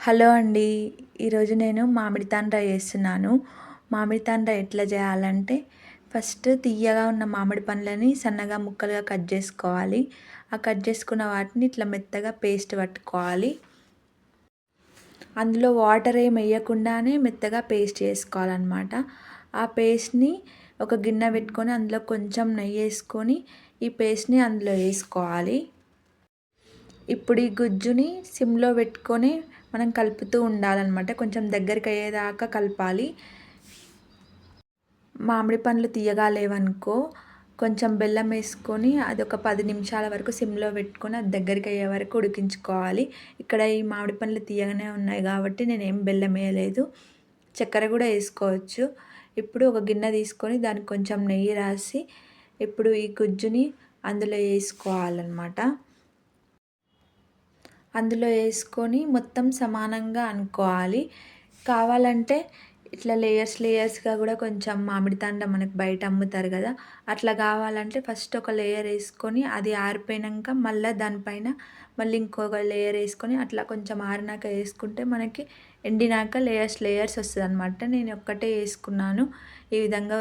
Hello అండి. ఈరోజు నేను మామిడి తాండ్ర చేస్తున్నాను. మామిడి తాండ్ర ఎట్లా చేయాలంటే, ఫస్ట్ తియ్యగా ఉన్న మామిడి పండ్లని సన్నగా ముక్కలుగా కట్ చేసుకోవాలి. ఆ కట్ చేసుకున్న వాటిని ఇట్లా మెత్తగా పేస్ట్ పట్టుకోవాలి. అందులో వాటర్ ఏమి వేయకుండానే మెత్తగా పేస్ట్ చేసుకోవాలన్నమాట. ఆ పేస్ట్‌ని ఒక గిన్నె పెట్టుకొని అందులో కొంచెం నెయ్యి వేసుకొని ఈ పేస్ట్‌ని అందులో వేసుకోవాలి. ఇప్పుడు ఈ గుజ్జుని సిమ్‌లో పెట్టుకొని మనం కలుపుతూ ఉండాలన్నమాట. కొంచెం దగ్గరికి అయ్యేదాకా కలపాలి. మామిడి పండ్లు తియ్యగా లేవనుకో కొంచెం బెల్లం వేసుకొని అది ఒక 10 నిమిషాల వరకు సిమ్‌లో పెట్టుకొని అది దగ్గరికి అయ్యే వరకు ఉడికించుకోవాలి. ఇక్కడ ఈ మామిడి పండ్లు తియ్యగానే ఉన్నాయి కాబట్టి నేనేం బెల్లం వేయలేదు. చక్కెర కూడా వేసుకోవచ్చు. ఇప్పుడు ఒక గిన్నె తీసుకొని దానికి కొంచెం నెయ్యి రాసి ఇప్పుడు ఈ గుజ్జుని అందులో వేసుకోవాలన్నమాట. అందులో వేసుకొని మొత్తం సమానంగా అనుకోవాలి. కావాలంటే ఇట్లా లేయర్స్‌గా కూడా కొంచెం మామిడి తాండ్ర మనకు బయట అమ్ముతారు కదా! అట్లా కావాలంటే ఫస్ట్ ఒక లేయర్ వేసుకొని అది ఆరిపోయినంక మళ్ళా దానిపైన మళ్ళీ ఇంకొక లేయర్ వేసుకొని అట్లా కొంచెం ఆరినాక వేసుకుంటే మనకి ఎండినాక లేయర్స్ వస్తదనమాట. నేను ఒక్కటే వేసుకున్నాను. ఈ విధంగా